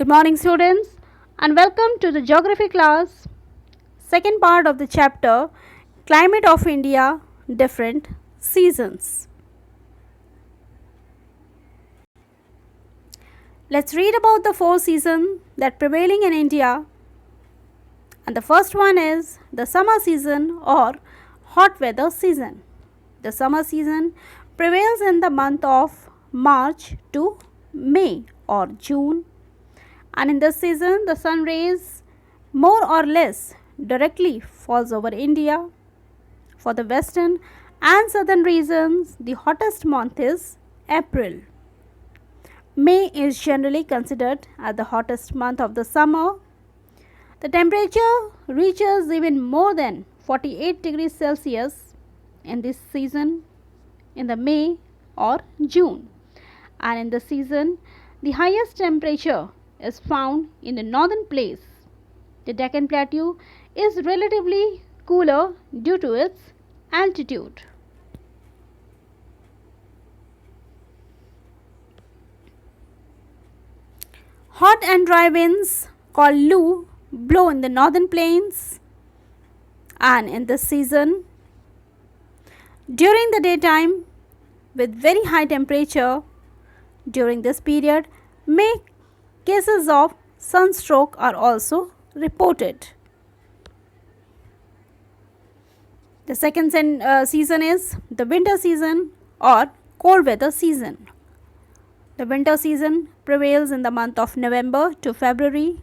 Good morning, students, and welcome to the geography class, second part of the chapter Climate of India, Different Seasons. Let's read about the four seasons that prevailing in India. And the first one is the summer season or hot weather season. The summer season prevails in the month of March to May or June, and in this season the sun rays more or less directly falls over India. For the western and southern regions, the hottest month is April. May is generally considered as the hottest month of the summer. The temperature reaches even more than 48 degrees Celsius in this season in the May or June, and in the season the highest temperature is found in the northern plains. The Deccan Plateau is relatively cooler due to its altitude. Hot and dry winds called Lu blow in the northern plains, and in this season during the daytime with very high temperature. During this period, cases of sunstroke are also reported. The second season is the winter season or cold weather season. The winter season prevails in the month of November to February.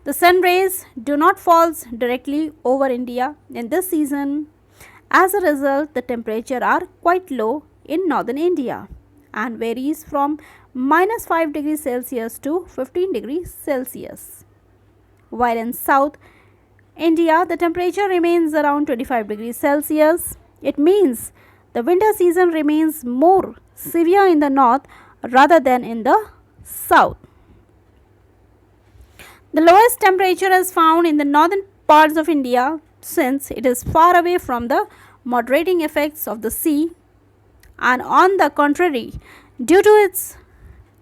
The sun rays do not fall directly over India in this season. As a result, the temperatures are quite low in northern India and varies from minus 5 degrees Celsius to 15 degrees Celsius. While in South India, the temperature remains around 25 degrees Celsius. It means the winter season remains more severe in the north rather than in the south. The lowest temperature is found in the northern parts of India since it is far away from the moderating effects of the sea, and on the contrary, due to its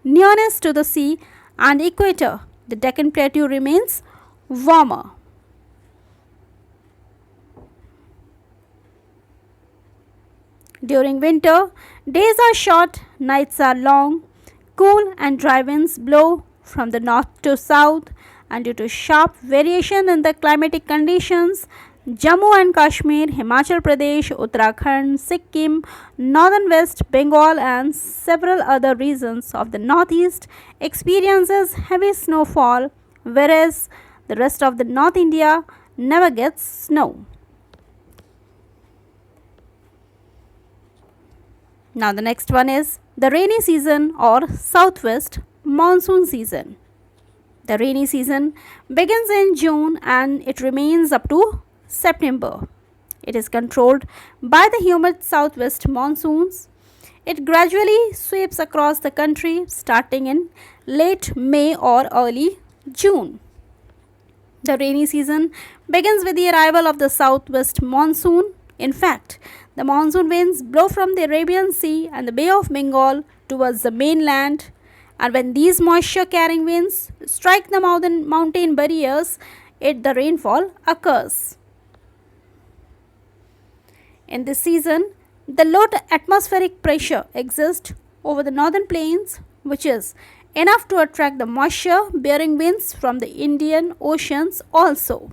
nearness to the sea and equator, the Deccan Plateau remains warmer. During winter, days are short, nights are long, cool and dry winds blow from the north to south, and due to sharp variation in the climatic conditions, Jammu and Kashmir, Himachal Pradesh, Uttarakhand, Sikkim, northern West Bengal and several other regions of the northeast experiences heavy snowfall, whereas the rest of the North India never gets snow. Now the next one is the rainy season or southwest monsoon season. The rainy season begins in June and it remains up to September. It is controlled by the humid southwest monsoons. It gradually sweeps across the country starting in late May or early June. The rainy season begins with the arrival of the southwest monsoon. In fact, the monsoon winds blow from the Arabian Sea and the Bay of Bengal towards the mainland, and when these moisture carrying winds strike the mountain barriers, the rainfall occurs. In this season, the low atmospheric pressure exists over the northern plains, which is enough to attract the moisture bearing winds from the Indian Oceans also.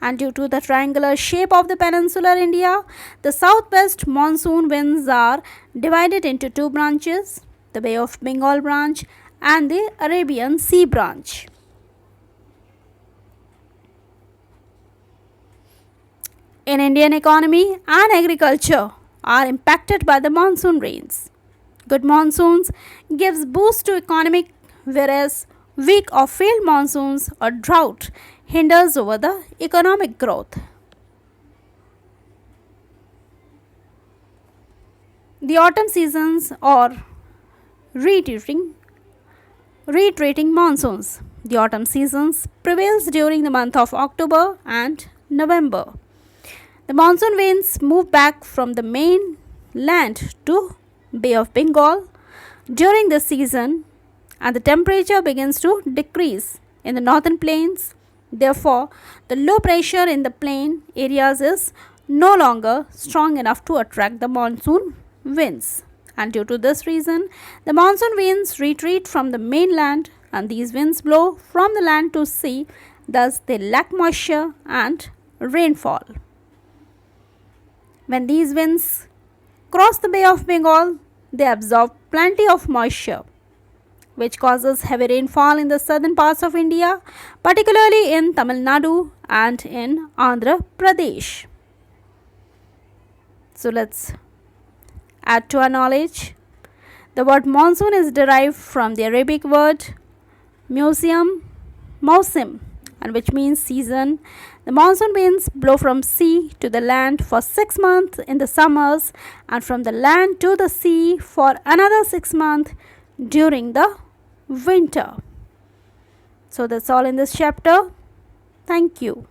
And due to the triangular shape of the peninsular India, the southwest monsoon winds are divided into two branches, the Bay of Bengal branch and the Arabian Sea branch. In Indian economy and agriculture are impacted by the monsoon rains. Good monsoons gives boost to economic, whereas weak or failed monsoons or drought hinders over the economic growth. The autumn seasons or retreating monsoons. The autumn seasons prevails during the month of October and November. The monsoon winds move back from the mainland to Bay of Bengal during this season, and the temperature begins to decrease in the northern plains. Therefore, the low pressure in the plain areas is no longer strong enough to attract the monsoon winds. And due to this reason, the monsoon winds retreat from the mainland and these winds blow from the land to sea, thus they lack moisture and rainfall. When these winds cross the Bay of Bengal, they absorb plenty of moisture, which causes heavy rainfall in the southern parts of India, particularly in Tamil Nadu and in Andhra Pradesh. So let's add to our knowledge. The word monsoon is derived from the Arabic word mausim, and which means season. The monsoon winds blow from sea to the land for 6 months in the summers and from the land to the sea for another 6 months during the winter. So that's all in this chapter. Thank you.